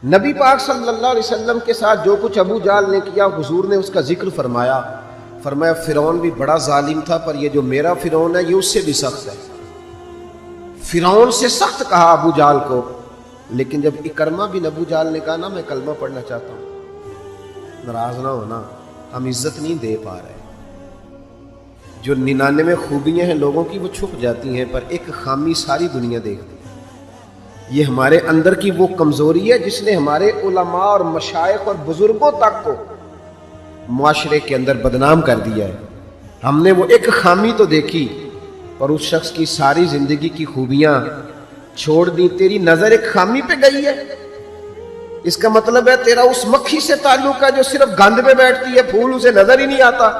نبی پاک صلی اللہ علیہ وسلم کے ساتھ جو کچھ ابو جہل نے کیا حضور نے اس کا ذکر فرمایا فرعون بھی بڑا ظالم تھا، پر یہ جو میرا فرعون ہے یہ اس سے بھی سخت ہے۔ فرعون سے سخت کہا ابو جہل کو، لیکن جب اکرمہ بن ابو جہل نے کہا نا میں کلمہ پڑھنا چاہتا ہوں، ناراض نہ ہونا، ہم عزت نہیں دے پا رہے۔ جو 99 خوبیاں ہیں لوگوں کی وہ چھپ جاتی ہیں، پر ایک خامی ساری دنیا دیکھتی ہے۔ یہ ہمارے اندر کی وہ کمزوری ہے جس نے ہمارے علماء اور مشائخ اور بزرگوں تک کو معاشرے کے اندر بدنام کر دیا ہے۔ ہم نے وہ ایک خامی تو دیکھی، پر اس شخص کی ساری زندگی کی خوبیاں چھوڑ دی۔ تیری نظر ایک خامی پہ گئی ہے، اس کا مطلب ہے تیرا اس مکھی سے تعلق ہے جو صرف گند پہ بیٹھتی ہے، پھول اسے نظر ہی نہیں آتا۔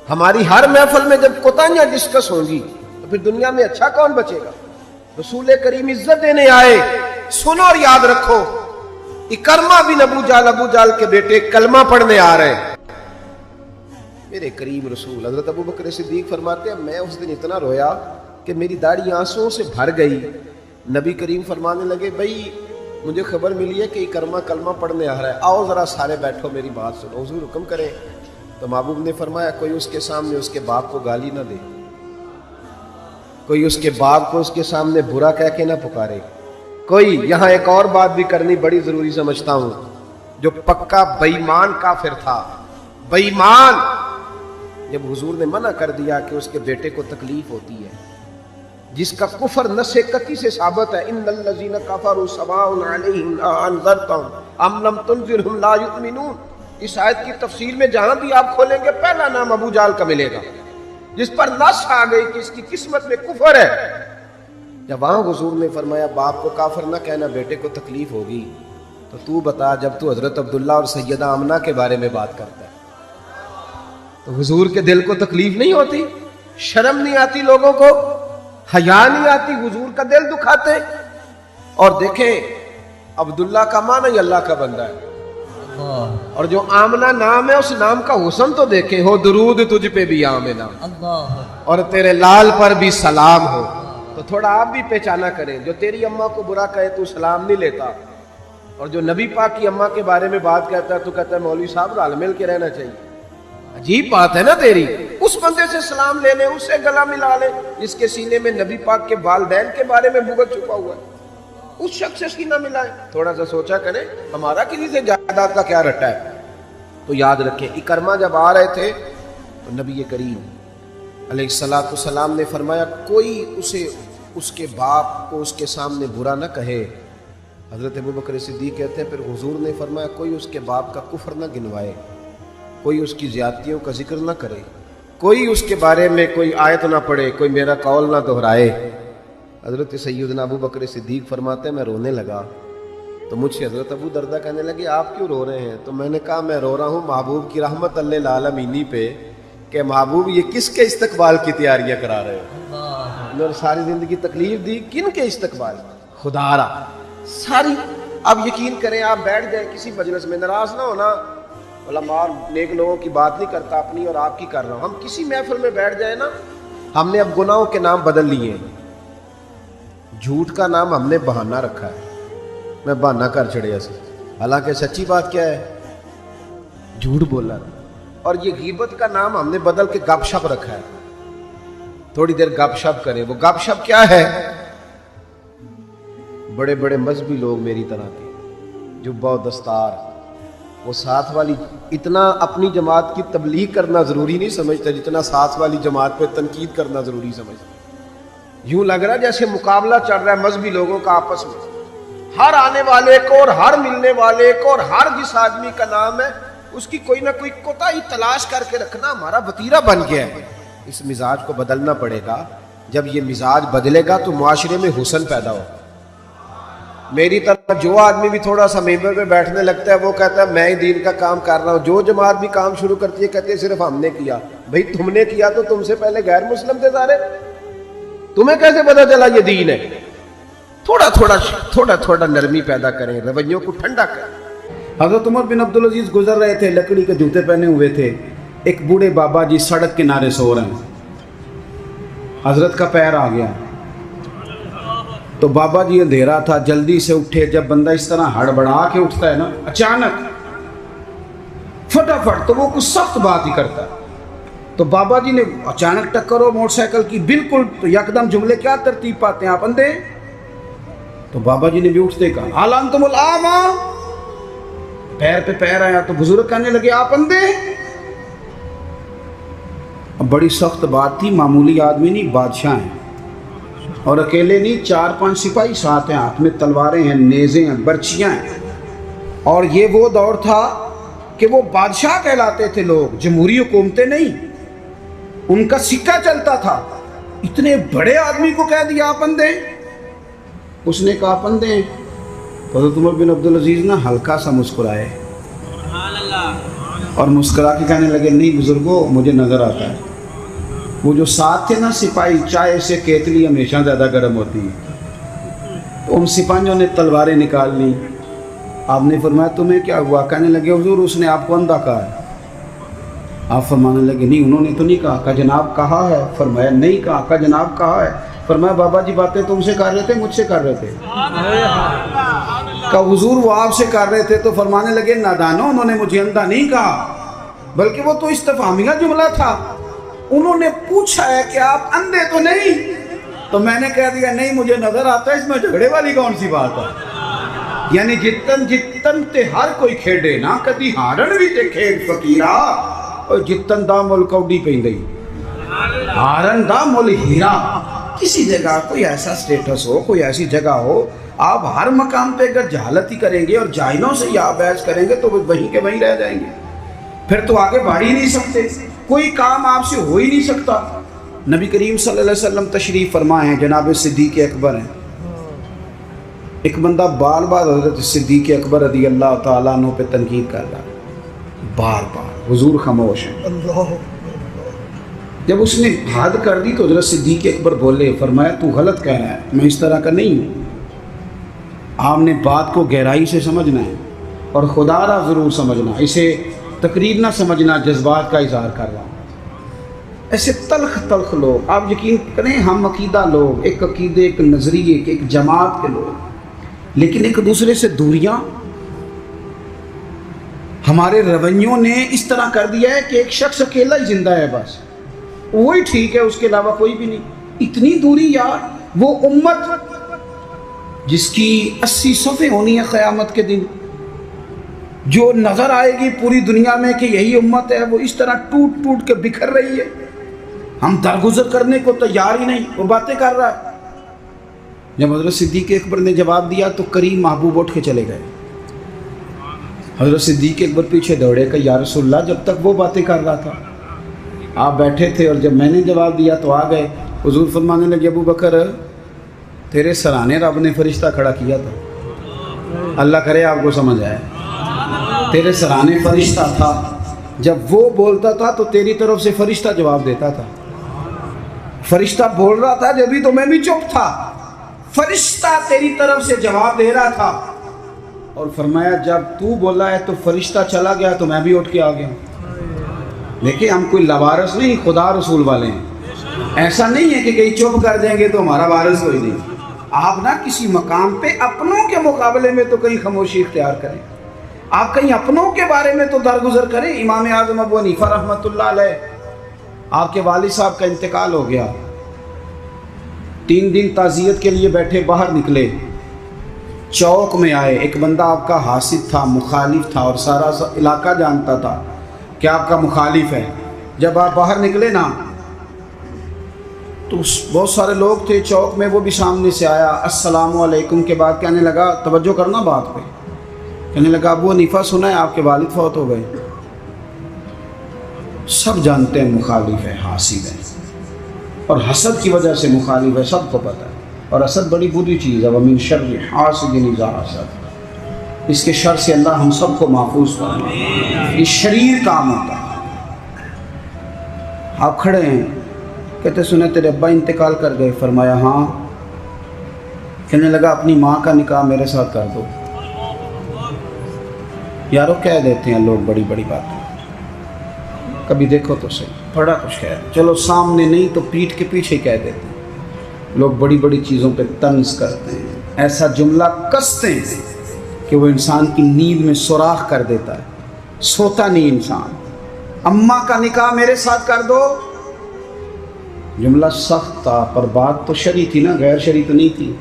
ہماری ہر محفل میں جب کوتاہیاں ڈسکس ہوں گی تو پھر دنیا میں اچھا کون بچے گا؟ رسول کریم عزت دینے آئے، سنو اور یاد رکھو، اکرمہ بن ابو جہل کے بیٹے کلمہ پڑھنے آ رہے ہیں۔ میرے کریم رسول حضرت ابو بکر صدیق فرماتے ہیں میں اس دن اتنا رویا کہ میری داڑھی آنسوں سے بھر گئی۔ نبی کریم فرمانے لگے بھائی مجھے خبر ملی ہے کہ اکرمہ کلمہ پڑھنے آ رہا ہے، آؤ ذرا سارے بیٹھو میری بات سنو، حضور حکم کریں۔ تو محبوب نے فرمایا کوئی اس کے سامنے اس کے باپ کو گالی نہ دے، کوئی اس کے باپ کو اس کے سامنے برا کہہ کے نہ پکارے، کوئی یہاں ایک اور بات بھی کرنی بڑی ضروری سمجھتا ہوں، جو پکا بے ایمان کافر تھا، بے ایمان، جب حضور نے منع کر دیا کہ اس کے بیٹے کو تکلیف ہوتی ہے، جس کا کفر نص قطعی سے ثابت ہے، ان الذین کفروا سواء علیہم انذرتهم ام لم تنذرهم لا یؤمنون۔ اس آیت کی تفسیر میں جہاں بھی آپ کھولیں گے پہلا نام ابو جہل کا ملے گا، جس پر نص آ گئی کہ اس کی قسمت میں کفر ہے۔ جب وہاں حضور نے فرمایا باپ کو کافر نہ کہنا، بیٹے کو تکلیف ہوگی، تو تو بتا جب تو حضرت عبداللہ اور سیدہ آمنہ کے بارے میں بات کرتا ہے تو حضور کے دل کو تکلیف نہیں ہوتی؟ شرم نہیں آتی لوگوں کو؟ حیا نہیں آتی؟ حضور کا دل دکھاتے؟ اور دیکھیں عبداللہ کا معنی اللہ کا بندہ ہے، اور جو آمنہ نام ہے اس نام کا حسن تو دیکھیں، ہو درود تجھ پہ بھی آمنہ اور تیرے لال پر بھی سلام ہو۔ تو تھوڑا آپ بھی پہچانا کریں، جو تیری اماں کو برا کہے تو سلام نہیں لیتا، اور جو نبی پاک کی اماں کے بارے میں بات کہتا ہے تو کہتا ہے مولوی صاحب رل مل کے رہنا چاہیے۔ عجیب بات ہے نا تیری، اس بندے سے سلام لے لے، اس سے گلا ملا لے جس کے سینے میں نبی پاک کے والدین کے بارے میں بغض چھپا ہوا ہے، اس شخص سے سینہ ملائے۔ تھوڑا سا سوچا کریں ہمارا کسی سے جائیداد کا کیا رٹا ہے۔ تو یاد رکھیں اکرمہ جب آ رہے تھے تو نبی کریم علیہ الصلوۃ والسلام نے فرمایا کوئی اسے اس کے باپ کو اس کے سامنے برا نہ کہے۔ حضرت ابو بکر صدیق کہتے ہیں پھر حضور نے فرمایا کوئی اس کے باپ کا کفر نہ گنوائے، کوئی اس کی زیادتیوں کا ذکر نہ کرے، کوئی اس کے بارے میں کوئی آیت نہ پڑھے، کوئی میرا قول نہ دہرائے۔ حضرت سیدنا ابو بکر صدیق فرماتے ہیں میں رونے لگا تو مجھ سے حضرت ابو دردہ کہنے لگے آپ کیوں رو رہے ہیں؟ تو میں نے کہا میں رو رہا ہوں محبوب کی رحمت للعالمین پہ کہ محبوب یہ کس کے استقبال کی تیاریاں کرا رہے ہیں؟ انہوں نے ساری زندگی تکلیف دی، کن کے استقبال؟ خدا را ساری۔ اب یقین کریں آپ بیٹھ جائیں کسی مجلس میں، ناراض نہ ہونا، علماء نیک لوگوں کی بات نہیں کرتا، اپنی اور آپ کی کر رہا ہوں، ہم کسی محفل میں بیٹھ جائیں نا، ہم نے اب گناہوں کے نام بدل لیے ہیں۔ جھوٹ کا نام ہم نے بہانہ رکھا ہے، میں بہانہ کر چڑھیا سی، حالانکہ سچی بات کیا ہے؟ جھوٹ بولا۔ اور یہ غیبت کا نام ہم نے بدل کے گپ شپ رکھا ہے، تھوڑی دیر گپ شپ کریں۔ وہ گپ شپ کیا ہے؟ بڑے بڑے مذہبی لوگ میری طرح کے جبہ و دستار، وہ ساتھ والی اتنا اپنی جماعت کی تبلیغ کرنا ضروری نہیں سمجھتا جتنا ساتھ والی جماعت پہ تنقید کرنا ضروری سمجھتا۔ یوں لگ رہا ہے جیسے مقابلہ چل رہا ہے مذہبی لوگوں کا آپس میں، ہر آنے والے کو اور ہر ملنے والے کو اور ہر جس آدمی کا نام ہے اس کی کوئی نہ کوئی کوتاہی تلاش کر کے رکھنا ہمارا وتیرہ بن گیا ہے۔ اس مزاج کو بدلنا پڑے گا، جب یہ مزاج بدلے گا تو معاشرے میں حسن پیدا ہو۔ میری طرح جو آدمی بھی تھوڑا سا ممبر پہ بیٹھنے لگتا ہے وہ کہتا ہے میں ہی دین کا کام کر رہا ہوں، جو جماعت بھی کام شروع کرتی ہے کہتی ہے صرف ہم نے کیا۔ بھئی تم نے کیا تو تم سے پہلے غیر مسلم تھے سارے، تمہیں کیسے پتا چلا یہ دین ہے؟ تھوڑا تھوڑا نرمی پیدا کریں، رویوں کو ٹھنڈا کریں۔ حضرت عمر بن عبدالعزیز گزر رہے تھے، لکڑی کے جوتے پہنے ہوئے تھے، ایک بوڑھے بابا جی سڑک کنارے سو رہے ہیں، حضرت کا پیر آ گیا، تو بابا جی اندھیرا تھا، جلدی سے اٹھے. جب بندہ اس طرح ہڑبڑا کے اٹھتا ہے نا اچانک فٹافٹ، تو وہ کچھ سخت بات ہی کرتا ہے. تو بابا جی نے اچانک ٹکر ہو موٹر سائیکل کی بالکل، تو یکدم جملے کیا ترتیب پاتے ہیں آپ اندھے. تو بابا جی نے بھی اٹھتے کہا حال انتم الاعمی، پیر پہ پیر آیا. تو بزرگ کہنے لگے آپ اندھے. اب بڑی سخت بات تھی، معمولی آدمی نہیں، بادشاہ ہیں، اور اکیلے نہیں، 4-5 سپاہی ساتھ ہیں، ہاتھ میں تلواریں ہیں، نیزیں ہیں، برچیاں ہیں. اور یہ وہ دور تھا کہ وہ بادشاہ کہلاتے تھے لوگ، جمہوری حکومتیں نہیں، ان کا سکہ چلتا تھا. اتنے بڑے آدمی کو کہہ دیا آپ اندھے. اس نے کہا آپ اندھے ہیں. حضرت عمر بن عبدالعزیز نا ہلکا سا مسکرائے اور مسکرا کے کہنے لگے نہیں بزرگوں، مجھے نظر آتا ہے. وہ جو ساتھ تھے نا سپاہی، چائے سے کیتلی ہمیشہ زیادہ گرم ہوتی ہے، تو ان سپاہیوں نے تلواریں نکال لی. آپ نے فرمایا تمہیں کیا ہوا؟ کہنے لگے حضور اس نے آپ کو اندھا کہا ہے. آپ فرمانے لگے نہیں انہوں نے تو نہیں کہا. کہا جناب کہا ہے. فرمایا نہیں کہا. کہا جناب کہا ہے. فرمایا بابا جی باتیں تم سے کر رہے تھے مجھ سے کر رہے تھے؟ کہا حضور وہ آپ سے کر رہے تھے. تو فرمانے لگے نادانو، انہوں نے مجھے اندھا نہیں کہا، بلکہ وہ تو استفہامیہ جملہ تھا. انہوں نے پوچھا ہے کہ آپ اندھے تو نہیں، تو میں نے کہہ دیا نہیں مجھے نظر آتا ہے. اس میں جھگڑے والی کون سی بات ہے؟ یعنی جتن تے ہر کوئی کھیڑے نا، کدی ہارن بھی تے کھیڑ فقیرا، اور جتن دا مل کوڈی پہ گئی ہارن دا مل ہیرا. کسی جگہ کوئی ایسا سٹیٹس ہو، کوئی ایسی جگہ ہو، آپ ہر مقام پہ اگر جہالت ہی کریں گے اور جاہلوں سے ہی آپ بحث کریں گے تو وہ وہیں کے وہیں رہ جائیں گے، پھر تو آگے بڑھ ہی نہیں سکتے، کوئی کام آپ سے ہو ہی نہیں سکتا. نبی کریم صلی اللہ علیہ وسلم تشریف فرما ہیں، جناب صدیق اکبر ہیں. ایک بندہ بار بار حضرت صدیق اکبر رضی اللہ تعالیٰ عنہ پہ تنقید کر رہا ہے، بار بار. حضور خاموش ہیں. جب اس نے حد کر دی تو حضرت صدیق اکبر بولے، فرمایا تو غلط کہہ رہا ہے، میں اس طرح کا نہیں ہوں. آپ نے بات کو گہرائی سے سمجھنا ہے اور خدا را ضرور سمجھنا، اسے تقریر نہ سمجھنا جذبات کا اظہار کر رہا ہوں. ایسے تلخ تلخ لوگ، آپ یقین کریں ہم عقیدہ لوگ، ایک عقیدے، ایک نظریے کے، ایک جماعت کے لوگ، لیکن ایک دوسرے سے دوریاں. ہمارے رویوں نے اس طرح کر دیا ہے کہ ایک شخص اکیلا ہی زندہ ہے، بس وہی ٹھیک ہے، اس کے علاوہ کوئی بھی نہیں. اتنی دوری یار. وہ امت جس کی 80 صفحے ہونی ہے قیامت کے دن، جو نظر آئے گی پوری دنیا میں کہ یہی امت ہے، وہ اس طرح ٹوٹ ٹوٹ کے بکھر رہی ہے. ہم درگزر کرنے کو تیار ہی نہیں، وہ باتیں کر رہا ہے. جب حضرت صدیق اکبر نے جواب دیا تو کریم محبوب اٹھ کے چلے گئے. حضرت صدیق اکبر پیچھے دوڑے کہ یا رسول اللہ، جب تک وہ باتیں کر رہا تھا آپ بیٹھے تھے، اور جب میں نے جواب دیا تو آ گئے. حضور فرمانے لگے ابو بکر تیرے سرانے رب نے فرشتہ کھڑا کیا تھا. اللہ کرے آپ کو سمجھ آئے. تیرے سرانے فرشتہ تھا، جب وہ بولتا تھا تو تیری طرف سے فرشتہ جواب دیتا تھا. فرشتہ بول رہا تھا جبھی تو میں بھی چپ تھا، فرشتہ تیری طرف سے جواب دے رہا تھا. اور فرمایا جب تو بولا ہے تو فرشتہ چلا گیا تو میں بھی اٹھ کے آ گیا. دیکھیں ہم کوئی لوارث نہیں، خدا رسول والے ہیں. ایسا نہیں ہے کہ کہیں چپ کر دیں گے تو ہمارا وارث کوئی نہیں. آپ نہ کسی مقام پہ اپنوں کے مقابلے میں تو کہیں خاموشی اختیار کریں، آپ کہیں اپنوں کے بارے میں تو درگزر کریں. امام اعظم ابو حنیفہ رحمۃ اللہ علیہ، آپ کے والد صاحب کا انتقال ہو گیا. 3 دن تعزیت کے لیے بیٹھے، باہر نکلے، چوک میں آئے. ایک بندہ آپ کا حاسد تھا، مخالف تھا، اور سارا علاقہ جانتا تھا کہ آپ کا مخالف ہے. جب آپ باہر نکلے نا تو بہت سارے لوگ تھے چوک میں، وہ بھی سامنے سے آیا. السلام علیکم کے بعد کہنے لگا، توجہ کرنا بات پہ، کہنے لگا ابو حنیفہ سنا ہے آپ کے والد فوت ہو گئے. سب جانتے ہیں مخالف ہے، حاسد ہے، اور حسد کی وجہ سے مخالف ہے، سب کو پتہ ہے. اور حسد بڑی بری چیز ہے. ومن شر حاسد اذا حسد، اس کے شر سے اللہ ہم سب کو محفوظ فرمائے. یہ شریر کام ہوتا ہے. آپ کھڑے ہیں، کہتے سنے تیرے ابا انتقال کر گئے. فرمایا ہاں. کہنے لگا اپنی ماں کا نکاح میرے ساتھ کر دو. یارو کہہ دیتے ہیں لوگ بڑی بڑی باتیں، کبھی دیکھو تو صحیح، بڑا کچھ کہہ، چلو سامنے نہیں تو پیٹھ کے پیچھے کہہ دیتے ہیں. لوگ بڑی بڑی چیزوں پہ طنز کرتے ہیں، ایسا جملہ کستے ہیں کہ وہ انسان کی نیند میں سوراخ کر دیتا ہے، سوتا نہیں انسان۔ اماں کا نکاح میرے ساتھ کر دو، جملہ سخت تھا پر بات تو شرعی تھی نا، غیر شرعی تو نہیں تھی۔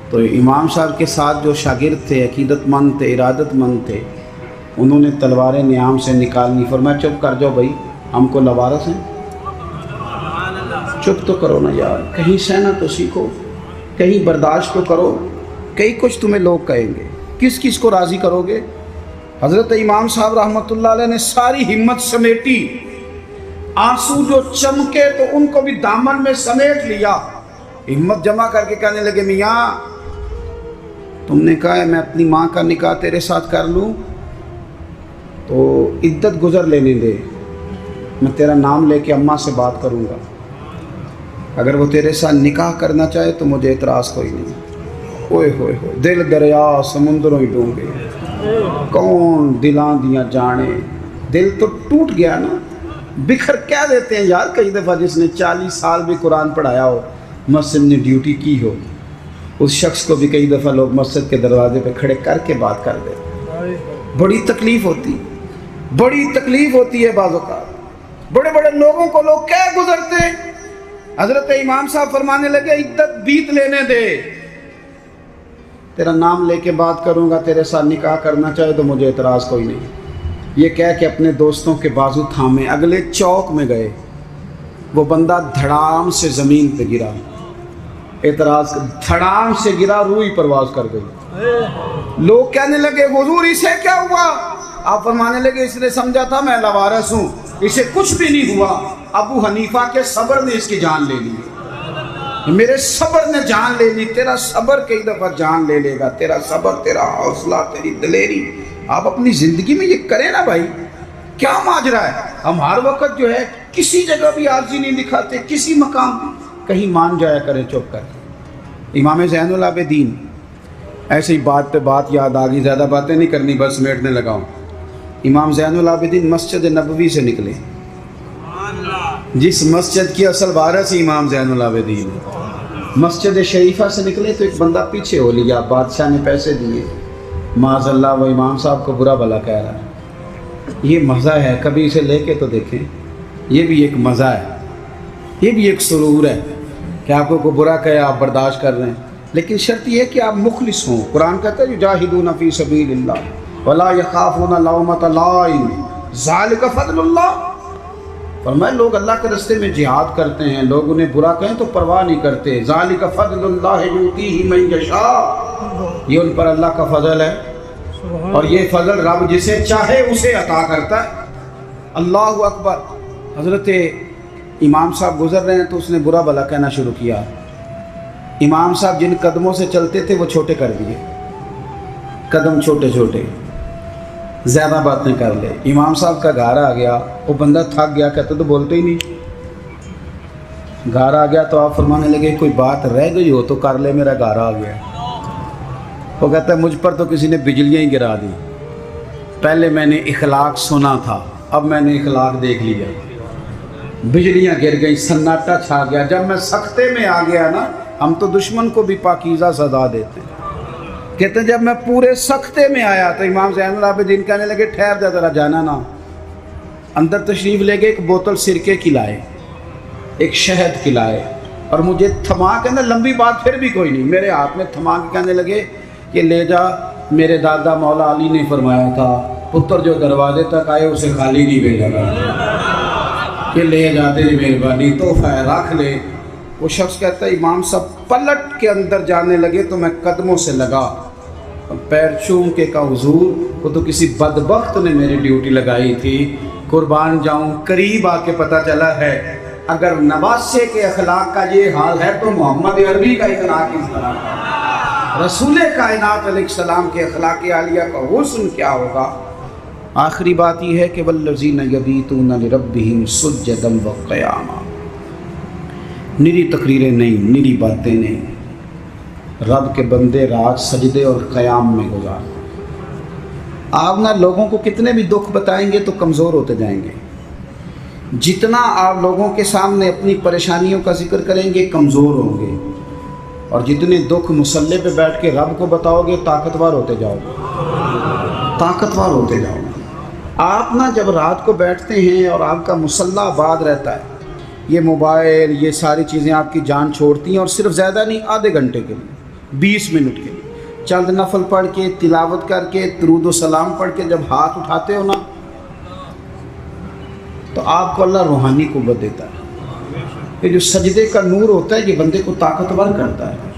تو امام صاحب کے ساتھ جو شاگرد تھے، عقیدت مند تھے، ارادت مند تھے، انہوں نے تلواریں نیام سے نکالنی، فرمایا چپ کر جاؤ بھائی، ہم کو لوارث ہیں، چپ تو کرو نا یار، کہیں سہنا تو سیکھو، کہیں برداشت تو کرو، کئی کچھ تمہیں لوگ کہیں گے، کس کس کو راضی کرو گے؟ حضرت امام صاحب رحمۃ اللہ علیہ نے ساری ہمت سمیٹی، آنسو جو چمکے تو ان کو بھی دامن میں سمیٹ لیا، ہمت جمع کر کے کہنے لگے میاں تم نے کہا ہے میں اپنی ماں کا نکاح تیرے ساتھ کر لوں تو عدت گزر لینے دے، میں تیرا نام لے کے اماں سے بات کروں گا، اگر وہ تیرے ساتھ نکاح کرنا چاہے تو مجھے اعتراض کوئی نہیں۔ اوئے ہوئے ہوئے، دل دریا سمندروں ہی ڈونگے، کون دلاں دیاں جانے، دل تو ٹوٹ گیا نا، بکھر کیا دیتے ہیں یار۔ کئی دفعہ جس نے 40 سال بھی قرآن پڑھایا ہو، مسجد نے ڈیوٹی کی ہو، اس شخص کو بھی کئی دفعہ لوگ مسجد کے دروازے پہ کھڑے کر کے بات کر دیتے، بڑی تکلیف ہوتی، بڑی تکلیف ہوتی ہے بعض اوقات۔ بڑے بڑے لوگوں کو لوگ کہہ گزرتے، حضرت امام صاحب فرمانے لگے عدت بیت لینے دے، تیرا نام لے کے بات کروں گا، تیرے ساتھ نکاح کرنا چاہے تو مجھے اعتراض کوئی نہیں۔ یہ کہہ کے اپنے دوستوں کے بازو تھامے اگلے چوک میں گئے، وہ بندہ دھڑام سے زمین پہ گرا، اعتراض دھڑام سے گرا، روح پرواز کر گئی۔ لوگ کہنے لگے حضور اسے کیا ہوا؟ آپ فرمانے لگے اس نے سمجھا تھا میں لوارث ہوں، اسے کچھ بھی نہیں ہوا، ابو حنیفہ کے صبر نے اس کی جان لے لی، میرے صبر نے جان لے لی۔ تیرا صبر کئی دفعہ جان لے لے گا، تیرا صبر، تیرا حوصلہ، تیری دلیری، آپ اپنی زندگی میں یہ کریں نا بھائی۔ کیا ماجرا ہے؟ ہم ہر وقت جو ہے کسی جگہ بھی عاجزی نہیں دکھاتے، کسی مقام کہیں مان جایا کریں چپ کر۔ امام زین العابدین، ایسے ہی بات پہ بات یاد آ گئی، زیادہ باتیں نہیں کرنی، بس سمیٹنے لگا ہوں۔ امام زین العابدین مسجد نبوی سے نکلے، جس مسجد کی اصل وارث امام زین العابدین، مسجد شریفہ سے نکلے تو ایک بندہ پیچھے ہو لیا، بادشاہ نے پیسے دیے، معاذ اللہ وہ امام صاحب کو برا بھلا کہہ رہا ہے۔ یہ مزہ ہے، کبھی اسے لے کے تو دیکھیں، یہ بھی ایک مزہ ہے، یہ بھی ایک سرور ہے کہ آپ کو برا کہے آپ برداشت کر رہے ہیں، لیکن شرط یہ ہے کہ آپ مخلص ہوں۔ قرآن کہتا ہے یجاہدون فی سبیل اللہ ولا یخافون لومۃ لائم ذالک فضل اللہ۔ فرمایا لوگ اللہ کے راستے میں جہاد کرتے ہیں، لوگ انہیں برا کہیں تو پرواہ نہیں کرتے، ذالک فضل اللہ یؤتیہ من یشاء، یہ ان پر اللہ کا فضل ہے، اور یہ فضل رب جسے چاہے اسے عطا کرتا ہے۔ اللہ اکبر۔ حضرت امام صاحب گزر رہے ہیں تو اس نے برا بھلا کہنا شروع کیا، امام صاحب جن قدموں سے چلتے تھے وہ چھوٹے کر دیے، قدم چھوٹے چھوٹے، زیادہ باتیں کر لے۔ امام صاحب کا گھر آ گیا، وہ بندہ تھک گیا، کہتے تو بولتے ہی نہیں، گھر آ گیا تو آپ فرمانے لگے کوئی بات رہ گئی ہو تو کر لے، میرا گھر آ گیا۔ وہ کہتا ہے مجھ پر تو کسی نے بجلیاں ہی گرا دی، پہلے میں نے اخلاق سنا تھا، اب میں نے اخلاق دیکھ لیا، بجلیاں گر گئی، سناٹا چھا گیا۔ جب میں سختے میں آ گیا نا، ہم تو دشمن کو بھی پاکیزہ سزا دیتے ہیں، کہتے ہیں جب میں پورے سختے میں آیا تو امام زین العابدین کہنے لگے ٹھہر جا ذرا، جانا نا۔ اندر تشریف لے گئے، ایک بوتل سرکے کی لائے، ایک شہد کی لائے، اور مجھے تھما کے نا، لمبی بات پھر بھی کوئی نہیں، میرے ہاتھ میں تھما کے کہنے لگے کہ لے جا، میرے دادا مولا علی نے فرمایا تھا پتر جو دروازے تک آئے اسے خالی نہیں بھیجا گیا، کہ لے جا تیری مہربانی، تحفہ ہے رکھ لے۔ وہ شخص کہتا ہے امام صاحب پلٹ کے اندر جانے لگے تو میں قدموں سے لگا، پیر چوم کے کہا حضور وہ تو کسی بدبخت نے میری ڈیوٹی لگائی تھی، قربان جاؤں، قریب آ کے پتہ چلا ہے اگر نواسے کے اخلاق کا یہ حال ہے تو محمد عربی کا اخلاق اس طرح ہے، رسول کائنات علیہ السلام کے اخلاق عالیہ کا حسن کیا ہوگا۔ آخری بات یہ ہے کہ والذین یبیتون لربہم سجدا وقیاما، نری تقریریں نہیں، نری باتیں نہیں، رب کے بندے رات سجدے اور قیام میں گزار۔ آپ نہ لوگوں کو کتنے بھی دکھ بتائیں گے تو کمزور ہوتے جائیں گے، جتنا آپ لوگوں کے سامنے اپنی پریشانیوں کا ذکر کریں گے کمزور ہوں گے، اور جتنے دکھ مصلے پہ بیٹھ کے رب کو بتاؤ گے طاقتور ہوتے جاؤ گے، طاقتور ہوتے جاؤ گے۔ آپ نا جب رات کو بیٹھتے ہیں اور آپ کا مصلی آباد رہتا ہے، یہ موبائل یہ ساری چیزیں آپ کی جان چھوڑتی ہیں، اور صرف زیادہ نہیں، آدھے گھنٹے کے لیے 20 منٹ کے لیے چند نفل پڑھ کے تلاوت کر کے درود و سلام پڑھ کے جب ہاتھ اٹھاتے ہو نا، تو آپ کو اللہ روحانی قوت دیتا ہے۔ یہ جو سجدے کا نور ہوتا ہے یہ بندے کو طاقتور کرتا ہے۔